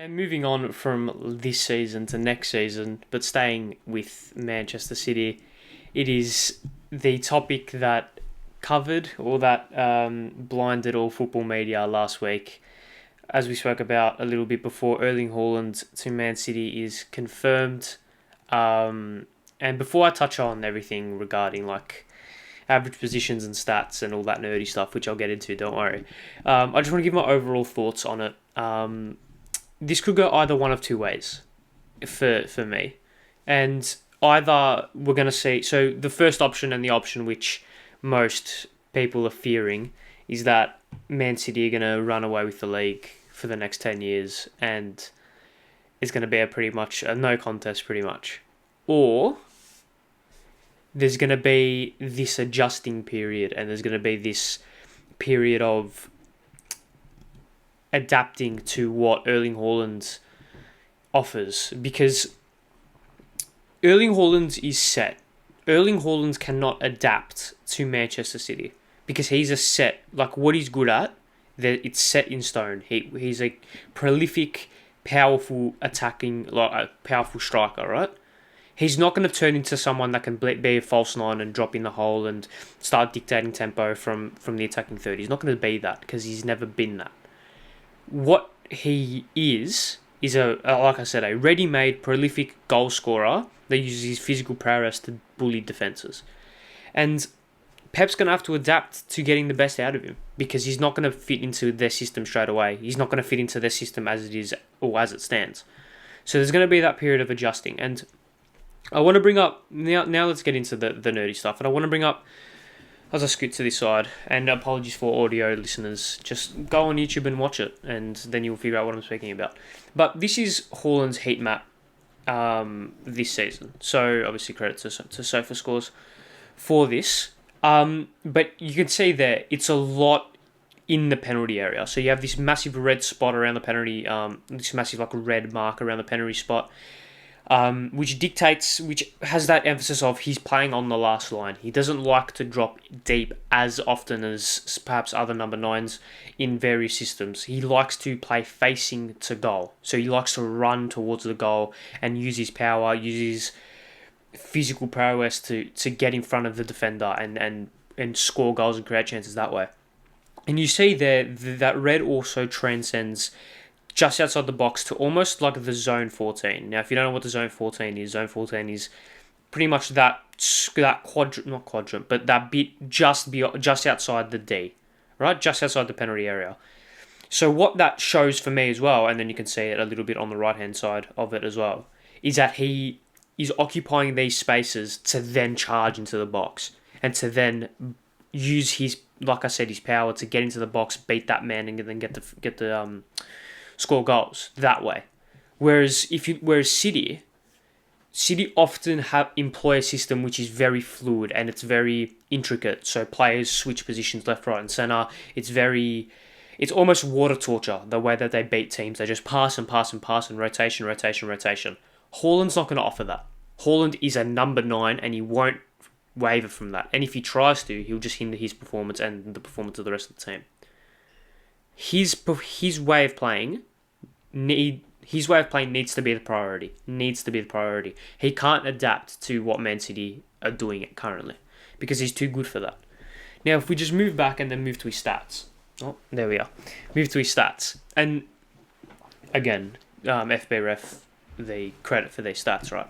And moving on from this season to next season, but staying with Manchester City, it is the topic that covered or that blinded all football media last week. As we spoke about a little bit before, Erling Haaland to Man City is confirmed. And before I touch on everything regarding like average positions and stats and all that nerdy stuff, which I'll get into, don't worry. I just want to give my overall thoughts on it. This could go either one of two ways for me. And either we're going to see... So the first option and the option which most people are fearing is that Man City are going to run away with the league for the next 10 years and it's going to be a pretty much a no contest pretty much. Or there's going to be this adjusting period and there's going to be this period of adapting to what Erling Haaland offers, because Erling Haaland is set. Erling Haaland cannot adapt to Manchester City because he's a set, like what he's good at, that it's set in stone. He's a prolific, powerful attacking, like a powerful striker, right? He's not going to turn into someone that can be a false nine and drop in the hole and start dictating tempo from the attacking third. He's not going to be that because he's never been that. What he is like I said, a ready-made, prolific goal scorer that uses his physical prowess to bully defences. And Pep's going to have to adapt to getting the best out of him because he's not going to fit into their system straight away. He's not going to fit into their system as it is or as it stands. So there's going to be that period of adjusting. And I want to bring up... Now let's get into the nerdy stuff. And I want to bring up... As I scoot to this side, and apologies for audio listeners, just go on YouTube and watch it, and then you'll figure out what I'm speaking about. But this is Haaland's heat map this season. So, obviously, credit to SofaScores for this. But you can see there, it's a lot in the penalty area. So, you have this massive red spot around the penalty, this massive like red mark around the penalty spot. Which has that emphasis of he's playing on the last line. He doesn't like to drop deep as often as perhaps other number 9s in various systems. He likes to play facing to goal. So he likes to run towards the goal and use his power, use his physical prowess to get in front of the defender and score goals and create chances that way. And you see there that red also transcends just outside the box to almost like the zone 14. Now, if you don't know what the zone 14 is pretty much that quadrant, not quadrant, but that bit just outside the D, right? Just outside the penalty area. So what that shows for me as well, and then you can see it a little bit on the right-hand side of it as well, is that he is occupying these spaces to then charge into the box and to then use his, like I said, his power to get into the box, beat that man, and then get the score goals that way. Whereas City often employ a system which is very fluid and it's very intricate. So players switch positions left, right, and centre. It's almost water torture the way that they beat teams. They just pass and rotation. Haaland's not going to offer that. Haaland is a number 9 and he won't waver from that. And if he tries to, he'll just hinder his performance and the performance of the rest of the team. His way of playing needs to be the priority. He can't adapt to what Man City are doing currently because he's too good for that. Now, if we just move back and then move to his stats. Oh, there we are. Move to his stats. And again, FBref, the credit for their stats, right?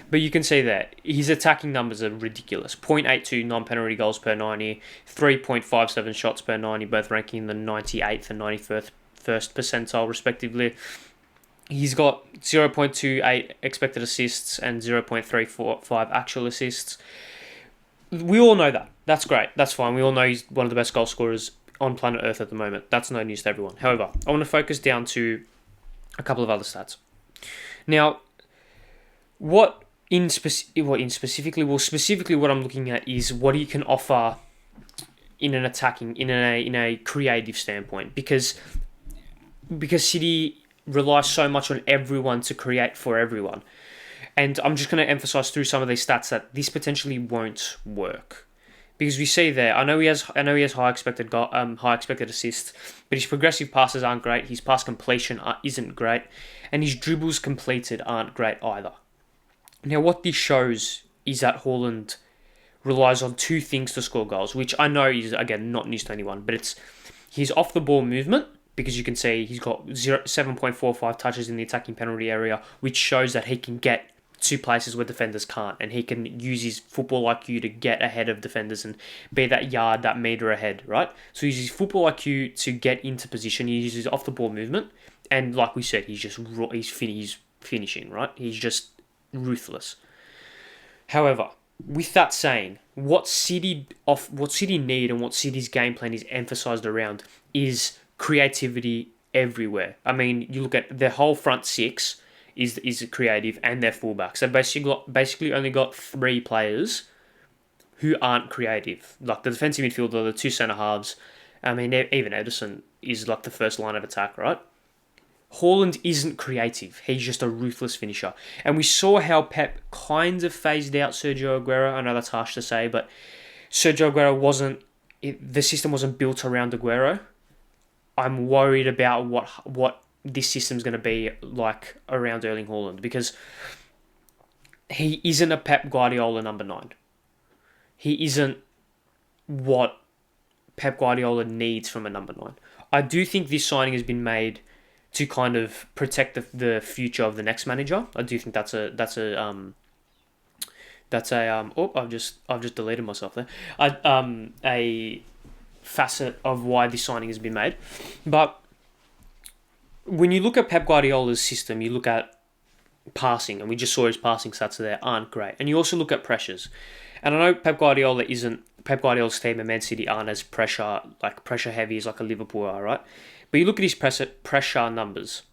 But you can see that his attacking numbers are ridiculous. 0.82 non-penalty goals per 90, 3.57 shots per 90, both ranking in the 98th and 91st percentile respectively. He's got 0.28 expected assists and 0.345 actual assists. We all know that. That's great. That's fine. We all know he's one of the best goal scorers on planet Earth at the moment. That's no news to everyone. However, I want to focus down to a couple of other stats. Now, specifically what I'm looking at is what he can offer in a creative standpoint, because City relies so much on everyone to create for everyone. And I'm just going to emphasize through some of these stats that this potentially won't work. Because we see there, I know he has high expected assists, but his progressive passes aren't great. His pass completion isn't great, and his dribbles completed aren't great either. Now, what this shows is that Haaland relies on two things to score goals, which I know is again not news to anyone, but it's his off the ball movement, because you can see he's got 7.45 touches in the attacking penalty area, which shows that he can get to places where defenders can't, and he can use his football IQ to get ahead of defenders and be that meter ahead, right? So he uses his football IQ to get into position. He uses off the ball movement, and like we said, he's finishing, right? He's just ruthless. However, with that saying, what City need and what City's game plan is emphasised around is creativity everywhere. I mean, you look at their whole front six is creative, and their fullbacks. They've basically only got three players who aren't creative. Like the defensive midfielder, the two centre halves. I mean, even Ederson is like the first line of attack, right? Haaland isn't creative. He's just a ruthless finisher. And we saw how Pep kind of phased out Sergio Aguero. I know that's harsh to say, but Sergio Aguero the system wasn't built around Aguero. I'm worried about what this system's going to be like around Erling Haaland, because he isn't a Pep Guardiola number 9. He isn't what Pep Guardiola needs from a number 9. I do think this signing has been made to kind of protect the future of the next manager. I do think that's a I've just deleted myself there. A facet of why this signing has been made. But when you look at Pep Guardiola's system, you look at passing, and we just saw his passing stats there aren't great. And you also look at pressures. And I know Pep Guardiola's team and Man City aren't as pressure heavy as like a Liverpool are, right? But you look at his pressure numbers.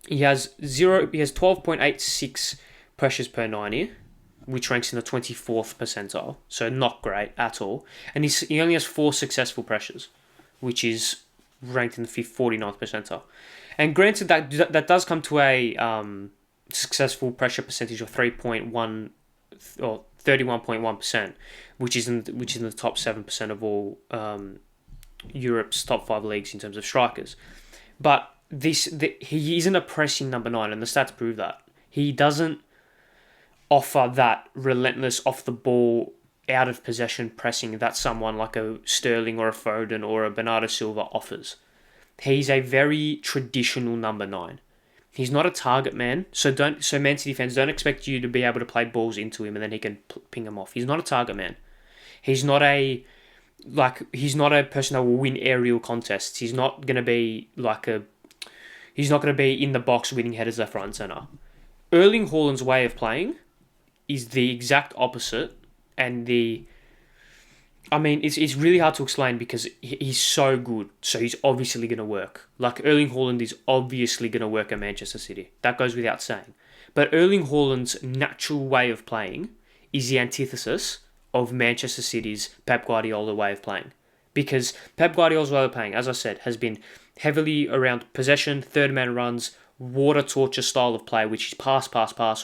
He has 12.86 pressures per 90, which ranks in the 24th percentile, so not great at all. And he only has 4 successful pressures, which is ranked in the 49th percentile. And granted, that does come to a successful pressure percentage of 3.1 or 31.1%, which is in the top 7% of all Europe's top 5 leagues in terms of strikers. But he isn't a pressing number 9, and the stats prove that. He doesn't offer that relentless off the ball, out of possession pressing that someone like a Sterling or a Foden or a Bernardo Silva offers. He's a very traditional number 9. He's not a target man, so Man City fans, don't expect you to be able to play balls into him and then he can ping them off. He's not a target man. He's not a person that will win aerial contests. He's not going to be he's not going to be in the box winning headers left, right and centre. Erling Haaland's way of playing is the exact opposite, and it's really hard to explain because he's so good, so he's obviously going to work. Like, Erling Haaland is obviously going to work at Manchester City. That goes without saying. But Erling Haaland's natural way of playing is the antithesis of Manchester City's Pep Guardiola way of playing. Because Pep Guardiola's way of playing, as I said, has been heavily around possession, third man runs, water torture style of play, which is pass,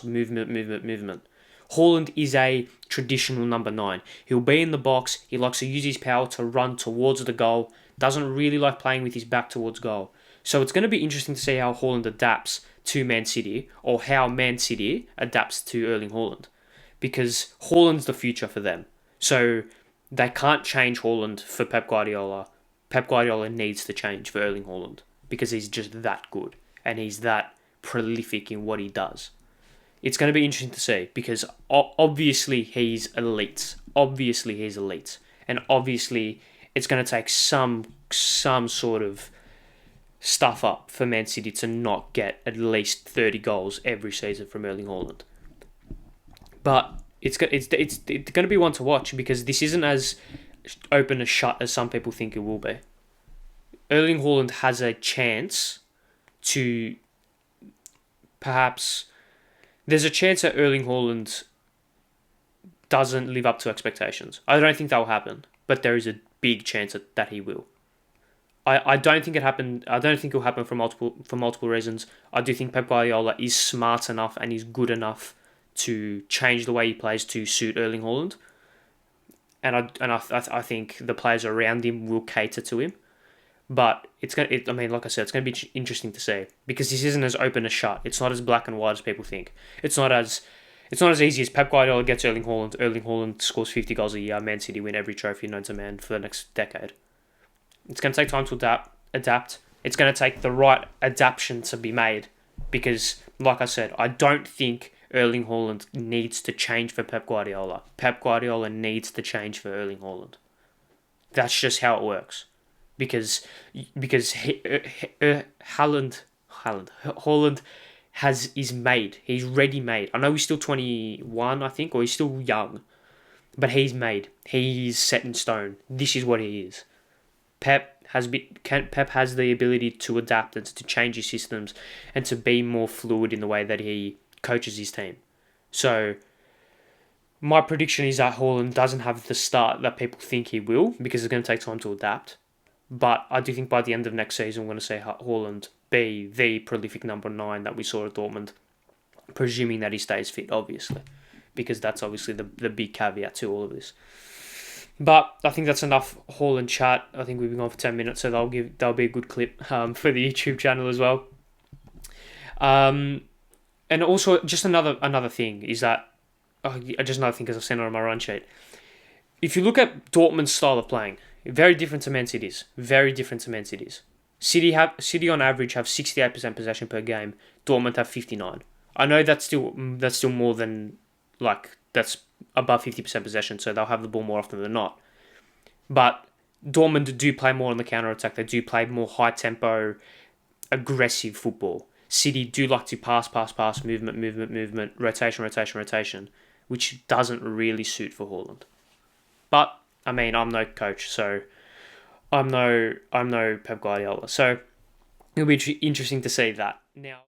movement. Haaland is a traditional number 9. He'll be in the box. He likes to use his power to run towards the goal. Doesn't really like playing with his back towards goal. So it's going to be interesting to see how Haaland adapts to Man City, or how Man City adapts to Erling Haaland. Because Haaland's the future for them. So they can't change Haaland for Pep Guardiola. Pep Guardiola needs to change for Erling Haaland, because he's just that good. And he's that prolific in what he does. It's going to be interesting to see, because obviously he's elite. And obviously it's going to take some sort of stuff up for Man City to not get at least 30 goals every season from Erling Haaland. But it's going to be one to watch, because this isn't as open and shut as some people think it will be. Erling Haaland has a chance to perhaps... There's a chance that Erling Haaland doesn't live up to expectations. I don't think that will happen, but there is a big chance that he will. I don't think it happened. I don't think it will happen for multiple reasons. I do think Pep Guardiola is smart enough and is good enough to change the way he plays to suit Erling Haaland. I think the players around him will cater to him. But like I said, it's gonna be interesting to see because this isn't as open as shut. It's not as black and white as people think. It's not as easy as Pep Guardiola gets Erling Haaland. Erling Haaland scores 50 goals a year. Man City win every trophy known to man for the next decade. It's going to take time to adapt. It's going to take the right adaptation to be made because, like I said, I don't think Erling Haaland needs to change for Pep Guardiola. Pep Guardiola needs to change for Erling Haaland. That's just how it works. Because Haaland is made. He's ready made. I know he's still 21, I think, or he's still young, but he's made. He's set in stone. This is what he is. Pep has the ability to adapt and to change his systems and to be more fluid in the way that he coaches his team. So my prediction is that Haaland doesn't have the start that people think he will because it's going to take time to adapt. But I do think by the end of next season, we're going to see Haaland be the prolific number 9 that we saw at Dortmund, presuming that he stays fit, obviously, because that's obviously the big caveat to all of this. But I think that's enough Haaland chat. I think we've been on for 10 minutes, so that'll be a good clip for the YouTube channel as well. And also, just another thing is that, just another thing because I've seen it on my run sheet. If you look at Dortmund's style of playing, very different to Man City's. Very different to Man City's. City on average have 68% possession per game. Dortmund have 59%. I know that's still more than that's above 50% possession, so they'll have the ball more often than not. But Dortmund do play more on the counter attack. They do play more high tempo, aggressive football. City do like to pass, movement, rotation, which doesn't really suit for Haaland. But I'm no coach, so I'm no Pep Guardiola. So it'll be interesting to see that. Now,